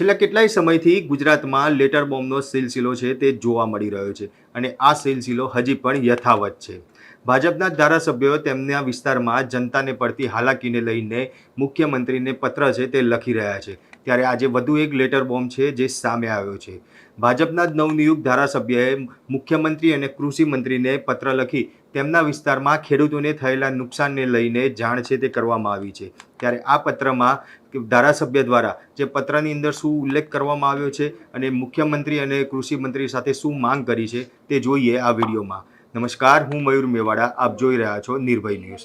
છેલ્લા કેટલાય સમયથી ગુજરાતમાં લેટર બોમ્બનો સિલસિલો છે તે જોવા મળી રહ્યો છે અને આ સિલસિલો હજી પણ યથાવત છે. ભાજપના ધારાસભ્યો તેમના વિસ્તારમાં જનતાને પડતી હાલાકીને લઈને મુખ્યમંત્રીને પત્ર છે તે લખી રહ્યા છે. ત્યારે આજે વધુ એક લેટર બોમ્બ છે જે સામે આવ્યો છે. ભાજપના જ નવનિયુક્ત ધારાસભ્યએ મુખ્યમંત્રી અને કૃષિ મંત્રીને પત્ર લખી તેમના વિસ્તારમાં ખેડૂતોને થયેલા નુકસાનને લઈને જાણ છે તે કરવામાં આવી છે. ત્યારે આ પત્રમાં ધારાસભ્ય દ્વારા જે પત્રની અંદર શું ઉલ્લેખ કરવામાં આવ્યો છે અને મુખ્યમંત્રી અને કૃષિ મંત્રી સાથે શું માંગ કરી છે તે જોઈએ આ વિડીયોમાં. નમસ્કાર, હું મયુર મેવાડા, આપ જોઈ રહ્યા છો નિર્ભય ન્યૂઝ.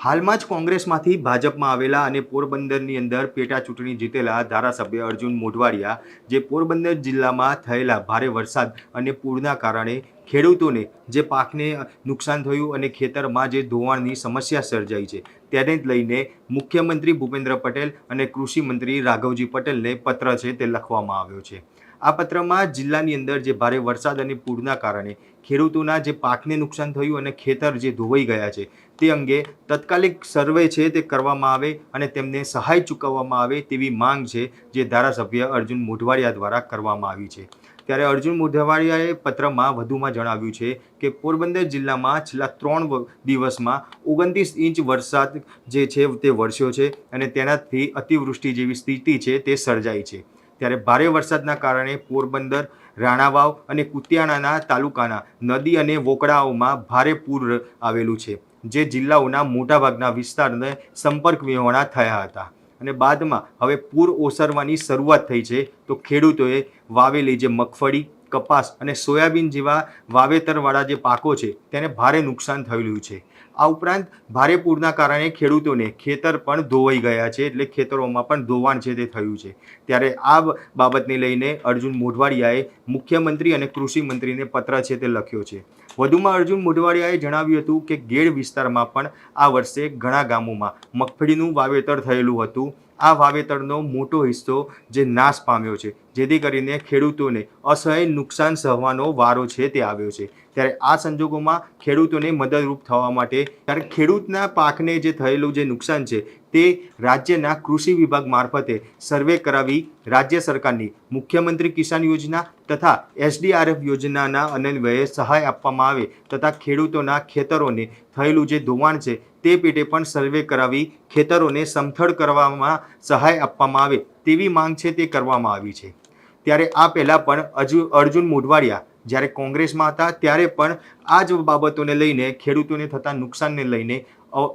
હાલમાં જ કોંગ્રેસમાંથી ભાજપમાં આવેલા અને પોરબંદરની અંદર પેટા ચૂંટણી જીતેલા ધારાસભ્ય અર્જુન મોઢવાડિયા જે પોરબંદર જિલ્લામાં થયેલા ભારે વરસાદ અને પૂરના કારણે ખેડૂતોને જે પાકને નુકસાન થયું અને ખેતરમાં જે ધોવાણની સમસ્યા સર્જાઈ છે તેને જ લઈને મુખ્યમંત્રી ભૂપેન્દ્ર પટેલ અને કૃષિ મંત્રી રાઘવજી પટેલને પત્ર છે તે લખવામાં આવ્યો છે. આ પત્રમાં જિલ્લાની અંદર જે ભારે વરસાદ અને પૂરના કારણે ખેડૂતોના જે પાકને નુકસાન થયું અને ખેતર જે ધોવાઈ ગયા છે તે અંગે તાત્કાલિક સર્વે છે તે કરવામાં આવે અને તેમને સહાય ચૂકવવામાં આવે તેવી માંગ છે જે ધારાસભ્ય અર્જુન મોઢવાડિયા દ્વારા કરવામાં આવી છે. ત્યારે અર્જુન મોઢવાડિયાએ પત્રમાં વધુમાં જણાવ્યું છે કે પોરબંદર જિલ્લામાં છેલ્લા 3 દિવસમાં 29 ઇંચ વરસાદ જે છે તે વરસ્યો છે અને તેનાથી અતિવૃષ્ટિ જેવી સ્થિતિ છે તે સર્જાઈ છે. ત્યારે ભારે વરસાદના કારણે પોરબંદર, રાણાવાવ અને કુતિયાણાના તાલુકાના નદી અને વોકળાઓમાં ભારે પૂર આવેલું છે જે જિલ્લાઓના મોટાભાગના વિસ્તારને સંપર્ક વિહોણા થયા હતા અને બાદમાં હવે પૂર ઓસરવાની શરૂઆત થઈ છે. તો ખેડૂતોએ વાવેલી જે મગફળી, કપાસ અને સોયાબીન જેવા વાવેતરવાળા જે પાકો છે તેને ભારે નુકસાન થયેલું છે. આ ઉપરાંત ભારે પૂરના કારણે ખેડૂતોને ખેતર પણ ધોવાઈ ગયા છે, એટલે ખેતરોમાં પણ ધોવાણ છે તે થયું છે. ત્યારે આ બાબતને લઈને અર્જુન મોઢવાડિયાએ મુખ્યમંત્રી અને કૃષિ મંત્રીને પત્ર છે તે લખ્યો છે. વધુમાં અર્જુન મોઢવાડિયાએ જણાવ્યું હતું કે ગેડ વિસ્તારમાં પણ આ વર્ષે ઘણા ગામોમાં મગફળીનું વાવેતર થયેલું હતું. આ વાવેતરનો મોટો હિસ્સો જે નાશ પામ્યો છે, જેથી કરીને ખેડૂતોને અસહ્ય નુકસાન સહવાનો વારો છે તે આવ્યો છે. ત્યારે આ સંજોગોમાં ખેડૂતોને મદદરૂપ થવા માટે ત્યારે ખેડૂતના પાકને જે થયેલું જે નુકસાન છે તે રાજ્યના કૃષિ વિભાગ મારફતે સર્વે કરાવી રાજ્ય સરકારની મુખ્યમંત્રી કિસાન યોજના તથા SDRF યોજનાના અન્વયે સહાય આપવામાં આવે તથા ખેડૂતોના ખેતરોને થયેલું જે ધોવાણ છે તે પેટે પણ સર્વે કરાવી ખેતરોને સમથળ કરવામાં સહાય આપવામાં આવે તેવી માંગ છે તે કરવામાં આવી છે. ત્યારે આ પહેલાં પણ અર્જુન મોઢવાડિયા જ્યારે કોંગ્રેસમાં હતા ત્યારે પણ આ જ બાબતોને લઈને ખેડૂતોને થતા નુકસાનને લઈને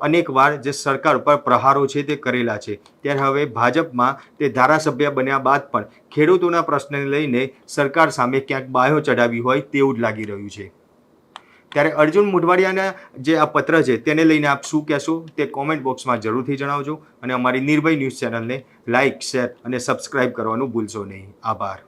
અનેકવાર જે સરકાર પર પ્રહારો છે તે કરેલા છે. ત્યારે હવે ભાજપમાં તે ધારાસભ્ય બન્યા બાદ પણ ખેડૂતોના પ્રશ્નને લઈને સરકાર સામે ક્યાંક બાયો ચડાવી હોય તેવું જ લાગી રહ્યું છે. ત્યારે અર્જુન મોઢવાડિયાના જે આ પત્ર છે તેને લઈને આપ શું કહેશો તે કોમેન્ટ બોક્સમાં જરૂરથી જણાવજો અને અમારી નિર્ભય ન્યૂઝ ચેનલને લાઇક, શેર અને સબસ્ક્રાઇબ કરવાનું ભૂલશો નહીં. આભાર.